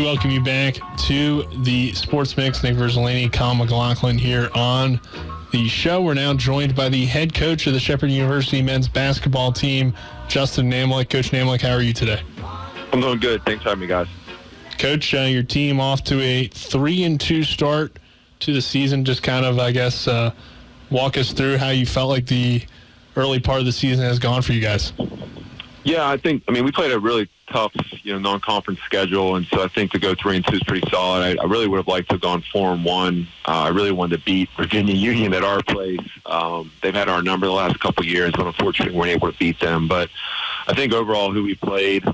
We welcome you back to the Sports Mix. Nick Verzolini, Colin McLaughlin here on the show. We're now joined by the head coach of the Shepherd University men's basketball team, Justin Namolik. Coach Namolik, how are you today? I'm doing good. Thanks for having me, guys. Coach, your team off to a 3-2 start to the season. Just kind of, I guess, walk us through how you felt like the early part of the season has gone for you guys. Yeah, we played a really tough, non-conference schedule, and so I think to go 3-2 is pretty solid. I really would have liked to have gone 4-1. I really wanted to beat Virginia Union at our place. They've had our number the last couple of years, but unfortunately weren't able to beat them. But I think overall who we played,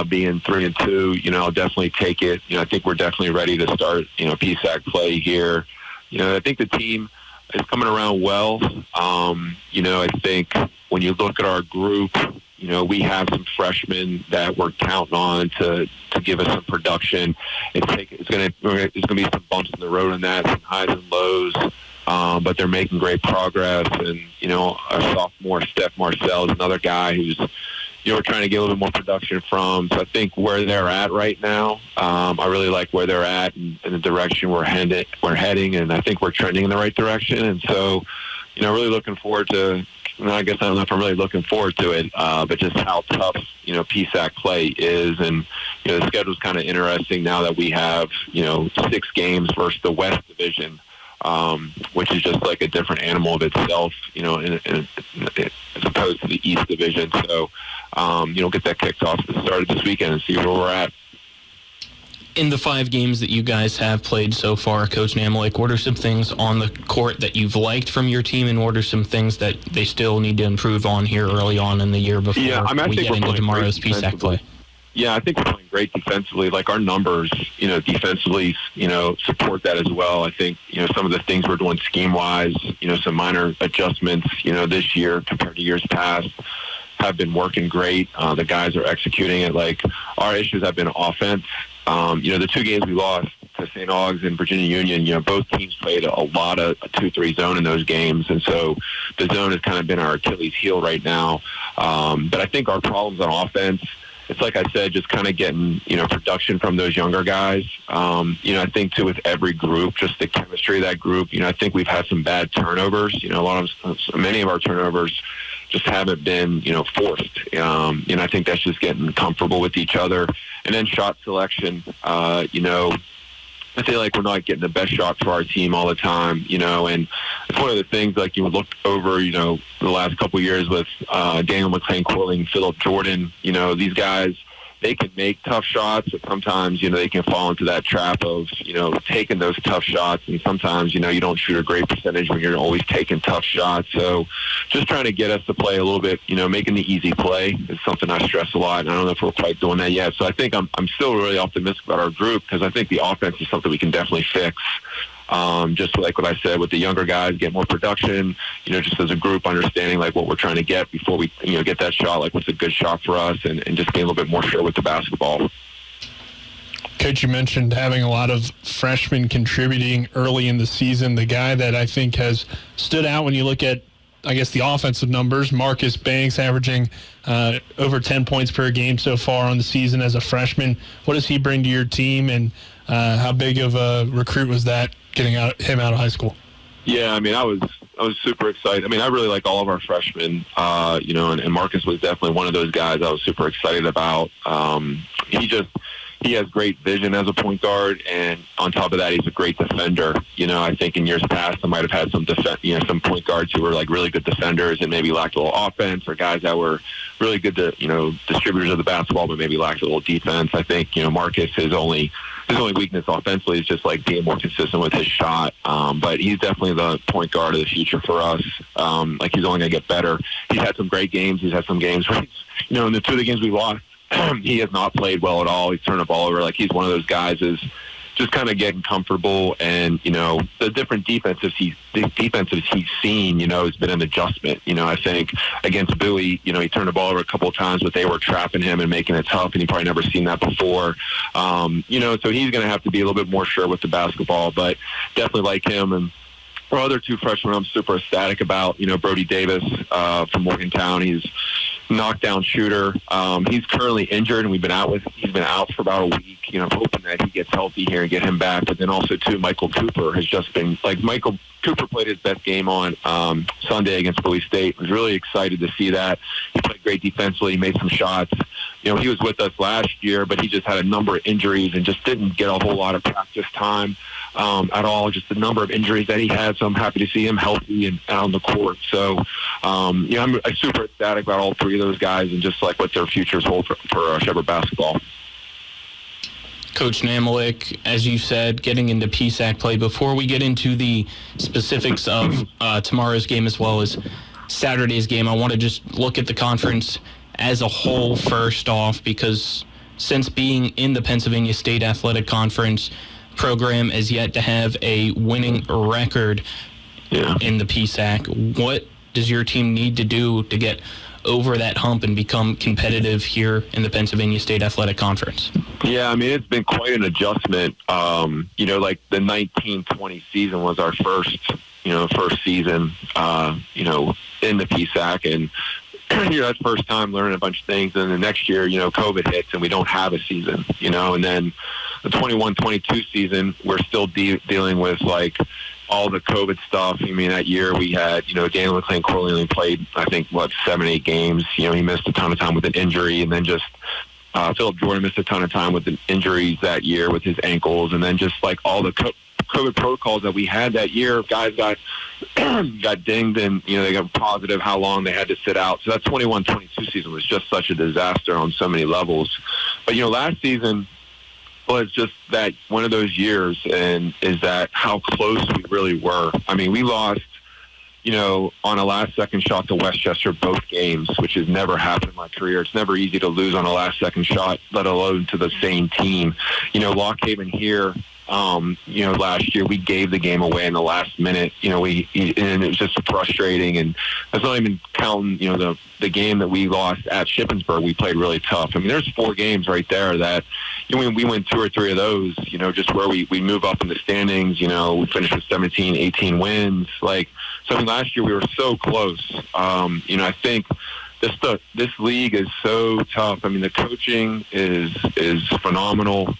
being 3-2, I'll definitely take it. I think we're definitely ready to start, PSAC play here. I think the team is coming around well. I think when you look at our group, we have some freshmen that we're counting on to give us some production. It's going to be some bumps in the road in that, some highs and lows, but they're making great progress. And our sophomore Steph Marcel is another guy who's we're trying to get a little bit more production from. So I think where they're at right now, I really like where they're at and the direction we're heading, and I think we're trending in the right direction. And so, really looking forward to. I guess I don't know if I'm really looking forward to it, but just how tough, PSAC play is. And, the schedule's kind of interesting now that we have, 6 games versus the West Division, which is just like a different animal of itself, as opposed to the East Division. So, get that kicked off at the start of this weekend and see where we're at. In the 5 games that you guys have played so far, Coach Namolik, what are some things on the court that you've liked from your team, and what are some things that they still need to improve on here early on in the year before we get into tomorrow's PSAC play? Yeah, I think we're playing great defensively. Like our numbers, defensively, support that as well. I think, some of the things we're doing scheme-wise, some minor adjustments, this year compared to years past have been working great. The guys are executing it. Like our issues have been offense. The 2 games we lost to St. Aug's and Virginia Union, both teams played a lot of 2-3 zone in those games. And so the zone has kind of been our Achilles heel right now. But I think our problems on offense, it's like I said, just kind of getting, production from those younger guys. I think too with every group, just the chemistry of that group, I think we've had some bad turnovers. Many of our turnovers just haven't been, forced. I think that's just getting comfortable with each other. And then shot selection, I feel like we're not getting the best shot for our team all the time, and it's one of the things like you would look over, the last couple of years with Daniel McClain-Quilling, Philip Jordan, these guys, they can make tough shots, but sometimes, they can fall into that trap of, taking those tough shots. And sometimes, you don't shoot a great percentage when you're always taking tough shots. So just trying to get us to play a little bit, making the easy play is something I stress a lot. And I don't know if we're quite doing that yet. So I think I'm still really optimistic about our group because I think the offense is something we can definitely fix. Just like what I said with the younger guys, get more production, just as a group understanding like what we're trying to get before we, get that shot, like what's a good shot for us and just being a little bit more sure with the basketball. Coach, you mentioned having a lot of freshmen contributing early in the season. The guy that I think has stood out when you look at, I guess, the offensive numbers, Marcus Banks averaging over 10 points per game so far on the season as a freshman. What does he bring to your team, and how big of a recruit was that getting him out of high school? Yeah, I was super excited. I really like all of our freshmen, and Marcus was definitely one of those guys I was super excited about. He has great vision as a point guard, and on top of that, he's a great defender. I think in years past, I might have had some point guards who were like really good defenders and maybe lacked a little offense, or guys that were really good distributors of the basketball but maybe lacked a little defense. I think Marcus, his only weakness offensively is just like being more consistent with his shot. But he's definitely the point guard of the future for us. He's only going to get better. He's had some great games. He's had some games where, in the 2 of the games we lost, he has not played well at all. He's turned the ball over. Like he's one of those guys is just kind of getting comfortable, and the different defenses he's seen, has been an adjustment. I think against Bowie, he turned the ball over a couple of times, but they were trapping him and making it tough, and he probably never seen that before. So he's going to have to be a little bit more sure with the basketball, but definitely like him. And our other 2 freshmen I'm super ecstatic about, Brody Davis from Morgantown. He's knockdown shooter. He's currently injured, and he's been out for about a week. Hoping that he gets healthy here and get him back. But then also too, Michael Cooper has just been Michael Cooper played his best game on Sunday against Bowie State. Was really excited to see that. He played great defensively. He made some shots. He was with us last year, but he just had a number of injuries and just didn't get a whole lot of practice time at all. Just the number of injuries that he had. So I'm happy to see him healthy and on the court. So, I'm super ecstatic about all three of those guys and just what their futures hold for Shepherd basketball. Coach Namolik, as you said, getting into PSAC play. Before we get into the specifics of tomorrow's game as well as Saturday's game, I want to just look at the conference as a whole first off, because since being in the Pennsylvania State Athletic Conference, program is yet to have a winning record in the PSAC. What does your team need to do to get over that hump and become competitive here in the Pennsylvania State Athletic Conference? Yeah, it's been quite an adjustment. The 19-20 season was our first season, in the PSAC, and that's the first time learning a bunch of things. And the next year, COVID hits and we don't have a season, and then the 21-22 season, we're still dealing with all the COVID stuff. That year we had, Daniel McLean-Corley only played, I think, 7-8 games. He missed a ton of time with an injury, and then just Philip Jordan missed a ton of time with the injuries that year with his ankles, and then just all the COVID protocols that we had that year, guys got dinged and, they got positive how long they had to sit out. So that 21-22 season was just such a disaster on so many levels. But, last season was just that one of those years, and is that how close we really were. We lost, on a last-second shot to Westchester both games, which has never happened in my career. It's never easy to lose on a last-second shot, let alone to the same team. Lock Haven here, last year we gave the game away in the last minute. And it was just frustrating. And that's not even counting, the game that we lost at Shippensburg. We played really tough. There's 4 games right there that we win 2 or 3 of those. Just where we move up in the standings. We finished with 17, 18 wins. Last year we were so close. I think this league is so tough. The coaching is phenomenal.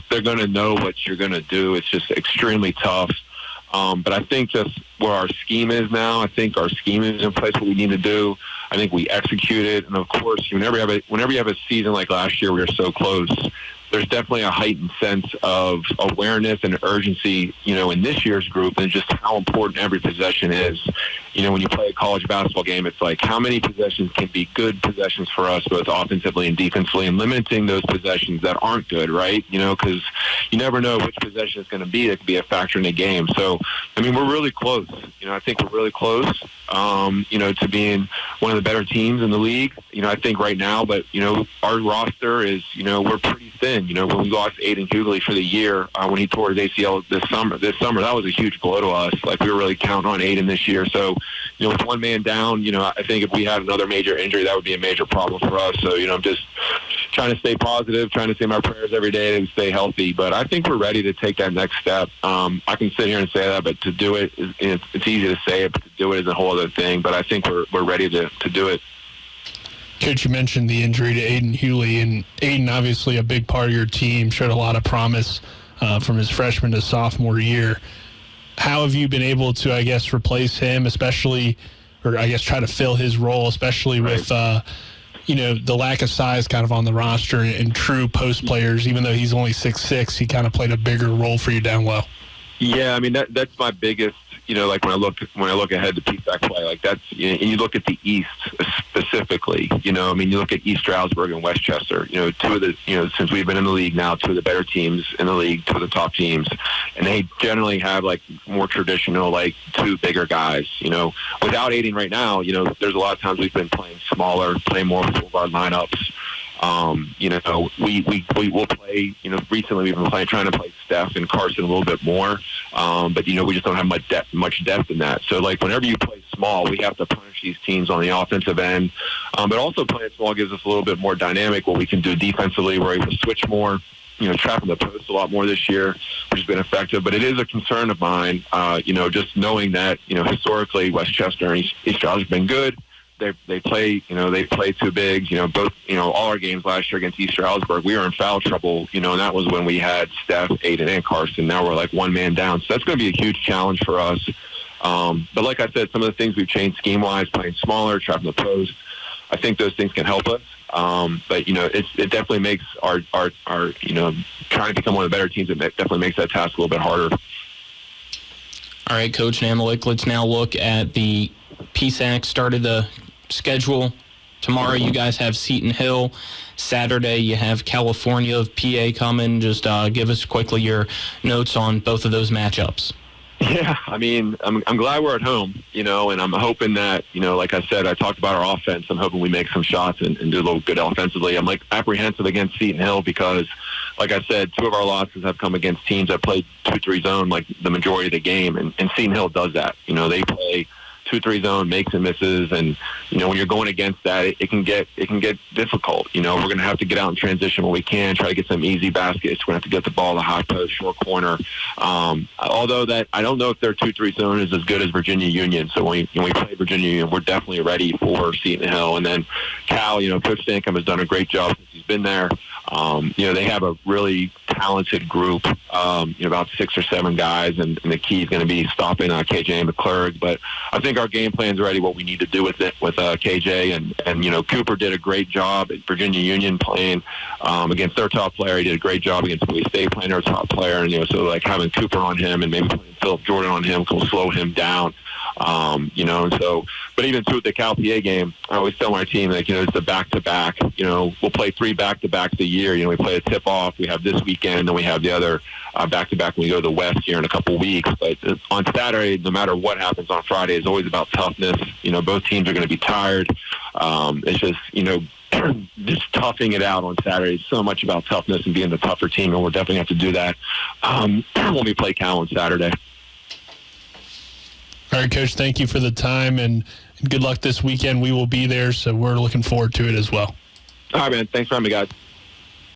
They're going to know what you're going to do. It's just extremely tough. But I think just where our scheme is now, I think our scheme is in place, what we need to do. I think we execute it. And, of course, whenever you have a season like last year, we were so close, there's definitely a heightened sense of awareness and urgency, in this year's group, and just how important every possession is. When you play a college basketball game, it's how many possessions can be good possessions for us, both offensively and defensively, and limiting those possessions that aren't good, right? Because you never know which possession it's going to be. It could be a factor in the game. So, we're really close. I think we're really close, to being one of the better teams in the league. I think right now, but, our roster is, we're pretty thin. When we lost Aiden Hughley for the year, when he tore his ACL this summer, that was a huge blow to us. We were really counting on Aiden this year. So, with one man down, I think if we had another major injury, that would be a major problem for us. So, I'm just trying to stay positive, trying to say my prayers every day to stay healthy. But I think we're ready to take that next step. I can sit here and say that, but to do it, it's easy to say it, but to do it is a whole other thing. But I think we're ready to do it. Coach, you mentioned the injury to Aiden Hughley, and Aiden, obviously a big part of your team, showed a lot of promise from his freshman to sophomore year. How have you been able to, replace him, especially, or try to fill his role, especially with, the lack of size kind of on the roster and true post players? Even though he's only 6'6", he kind of played a bigger role for you down low. Yeah, that's my biggest. When I look ahead to PSAC play, that's, and you look at the East specifically. You look at East Stroudsburg and Westchester. Two of the, since we've been in the league now, 2 of the better teams in the league, 2 of the top teams, and they generally have more traditional 2 bigger guys. Without Aiden right now, there's a lot of times we've been playing smaller, playing more with our lineups. We will play, recently we've been trying to play Steph and Carson a little bit more. But, we just don't have much depth in that. So, whenever you play small, we have to punish these teams on the offensive end. But also playing small gives us a little bit more dynamic, what we can do defensively. We're able to switch more, trapping the post a lot more this year, which has been effective. But it is a concern of mine, just knowing that, historically Westchester and East Stroudsburg have been good. they play two bigs. Both all our games last year against East Stroudsburg, we were in foul trouble. And that was when we had Steph, Aiden, and Carson. Now we're like one man down, so that's going to be a huge challenge for us. But like I said, some of the things we've changed scheme wise, playing smaller, trapping the post, I think those things can help us. But it definitely makes our trying to become one of the better teams. It definitely makes that task a little bit harder. All right, Coach Namolik, let's now look at the PSAC start of the schedule. Tomorrow you guys have Seton Hill. Saturday you have California of PA coming. Just give us quickly your notes on both of those matchups. Yeah, I mean, I'm glad we're at home, and I'm hoping that, like I said, I talked about our offense. I'm hoping we make some shots and do a little good offensively. I'm apprehensive against Seton Hill because, like I said, 2 of our losses have come against teams that play 2-3 zone like the majority of the game, and Seton Hill does that. They play 2-3 zone, makes and misses, and when you're going against that, it can get difficult. We're going to have to get out in transition when we can, try to get some easy baskets. We're going to have to get the ball to the high post, short corner. Although that I don't know if their 2-3 zone is as good as Virginia Union. So when we play Virginia Union, we're definitely ready for Seton Hill. And then Cal, Coach Stankham has done a great job since he's been there. They have a really talented group, about 6 or 7 guys, and the key is going to be stopping KJ McClurg. But I think our game plan's already what we need to do with KJ, and Cooper did a great job at Virginia Union playing against their top player. He did a great job against Bowie State playing their top player, and so like having Cooper on him and maybe playing Philip Jordan on him will slow him down. And so, but even too with the Cal PA game, I always tell my team, it's the back-to-back. We'll play 3 back-to-backs a year. We play a tip-off. We have this weekend, and then we have the other back-to-back when we go to the West here in a couple weeks. But on Saturday, no matter what happens on Friday, it's always about toughness. Both teams are going to be tired. It's just, just toughing it out on Saturday is so much about toughness and being the tougher team, and we'll definitely have to do that when we play Cal on Saturday. All right, Coach, thank you for the time, and good luck this weekend. We will be there, so we're looking forward to it as well. All right, man. Thanks for having me, guys.